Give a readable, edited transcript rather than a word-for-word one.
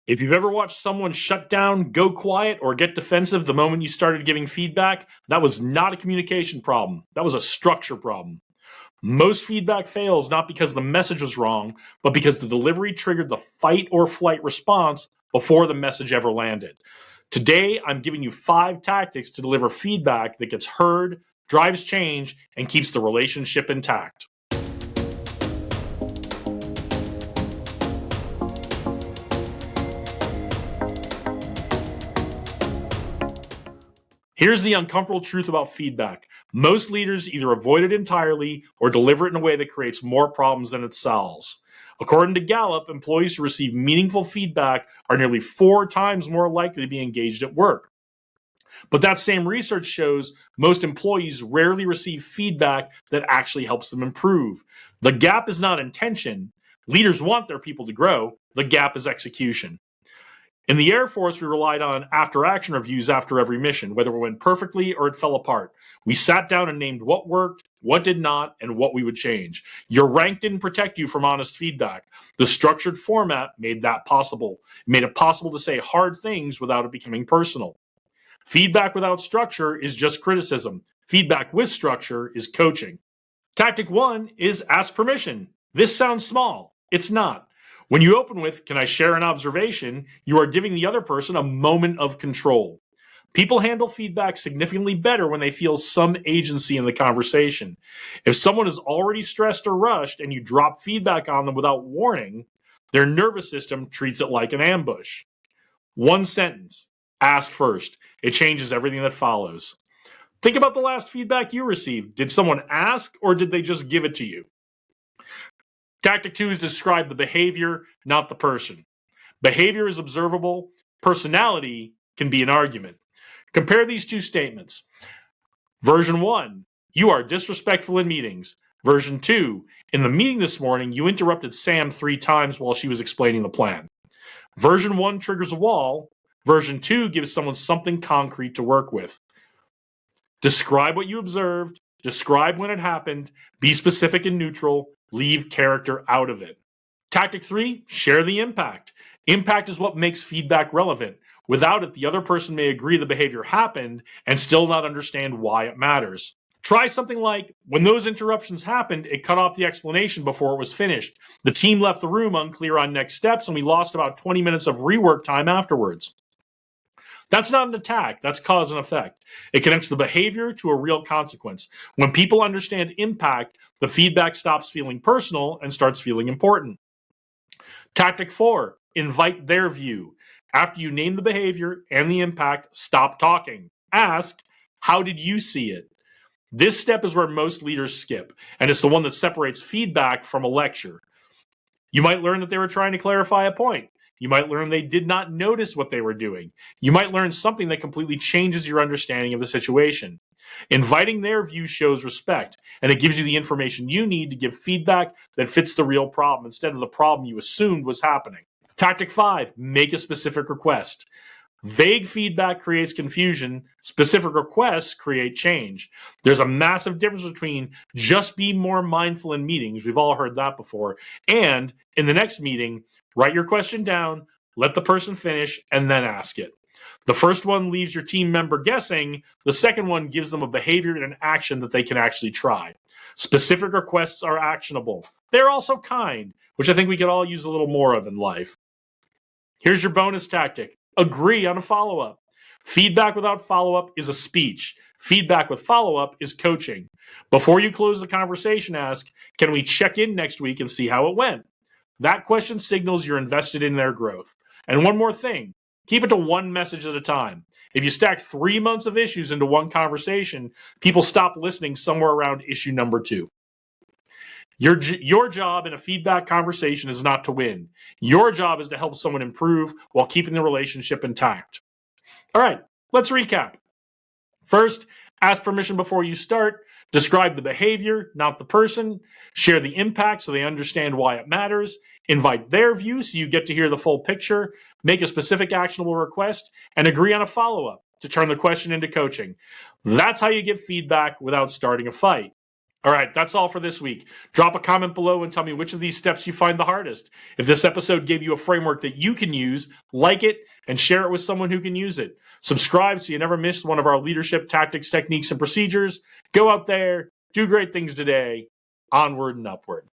If you've ever watched someone shut down, go quiet, or get defensive the moment you started giving feedback, that was not a communication problem. That was a structure problem. Most feedback fails not because the message was wrong, but because the delivery triggered the fight or flight response before the message ever landed. Today, I'm giving you 5 tactics to deliver feedback that gets heard, drives change, and keeps the relationship intact. Here's the uncomfortable truth about feedback. Most leaders either avoid it entirely or deliver it in a way that creates more problems than it solves. According to Gallup, employees who receive meaningful feedback are nearly 4 times more likely to be engaged at work. But that same research shows most employees rarely receive feedback that actually helps them improve. The gap is not intention. Leaders want their people to grow. The gap is execution. In the Air Force, we relied on after-action reviews after every mission, whether it went perfectly or it fell apart. We sat down and named what worked, what did not, and what we would change. Your rank didn't protect you from honest feedback. The structured format made that possible. It made it possible to say hard things without it becoming personal. Feedback without structure is just criticism. Feedback with structure is coaching. Tactic 1 is ask permission. This sounds small. It's not. When you open with, "Can I share an observation?" you are giving the other person a moment of control. People handle feedback significantly better when they feel some agency in the conversation. If someone is already stressed or rushed and you drop feedback on them without warning, their nervous system treats it like an ambush. 1 sentence. Ask first. It changes everything that follows. Think about the last feedback you received. Did someone ask or did they just give it to you? Tactic 2 is describe the behavior, not the person. Behavior is observable. Personality can be an argument. Compare these 2 statements. Version 1, you are disrespectful in meetings. Version 2, in the meeting this morning, you interrupted Sam 3 times while she was explaining the plan. Version 1 triggers a wall. Version 2 gives someone something concrete to work with. Describe what you observed. Describe when it happened. Be specific and neutral. Leave character out of it. Tactic 3, share the impact. Impact is what makes feedback relevant. Without it, the other person may agree the behavior happened and still not understand why it matters. Try something like, when those interruptions happened, it cut off the explanation before it was finished. The team left the room unclear on next steps, and we lost about 20 minutes of rework time afterwards. That's not an attack, that's cause and effect. It connects the behavior to a real consequence. When people understand impact, the feedback stops feeling personal and starts feeling important. Tactic 4, invite their view. After you name the behavior and the impact, stop talking. Ask, how did you see it? This step is where most leaders skip, and it's the one that separates feedback from a lecture. You might learn that they were trying to clarify a point. You might learn they did not notice what they were doing. You might learn something that completely changes your understanding of the situation. Inviting their view shows respect, and it gives you the information you need to give feedback that fits the real problem instead of the problem you assumed was happening. Tactic 5, make a specific request. Vague feedback creates confusion. Specific requests create change. There's a massive difference between just be more mindful in meetings, we've all heard that before, and in the next meeting, write your question down, let the person finish, and then ask it. The first one leaves your team member guessing. The second one gives them a behavior and an action that they can actually try. Specific requests are actionable. They're also kind, which I think we could all use a little more of in life. Here's your bonus tactic. Agree on a follow-up. Feedback without follow-up is a speech. Feedback with follow-up is coaching. Before you close the conversation, ask, can we check in next week and see how it went? That question signals you're invested in their growth. And one more thing, keep it to 1 message at a time. If you stack 3 months of issues into one conversation, people stop listening somewhere around issue number 2. Your job in a feedback conversation is not to win. Your job is to help someone improve while keeping the relationship intact. All right, let's recap. First, ask permission before you start. Describe the behavior, not the person. Share the impact so they understand why it matters. Invite their view so you get to hear the full picture. Make a specific actionable request and agree on a follow-up to turn the question into coaching. That's how you get feedback without starting a fight. All right, that's all for this week. Drop a comment below and tell me which of these steps you find the hardest. If this episode gave you a framework that you can use, like it and share it with someone who can use it. Subscribe so you never miss one of our leadership tactics, techniques, and procedures. Go out there, do great things today. Onward and upward.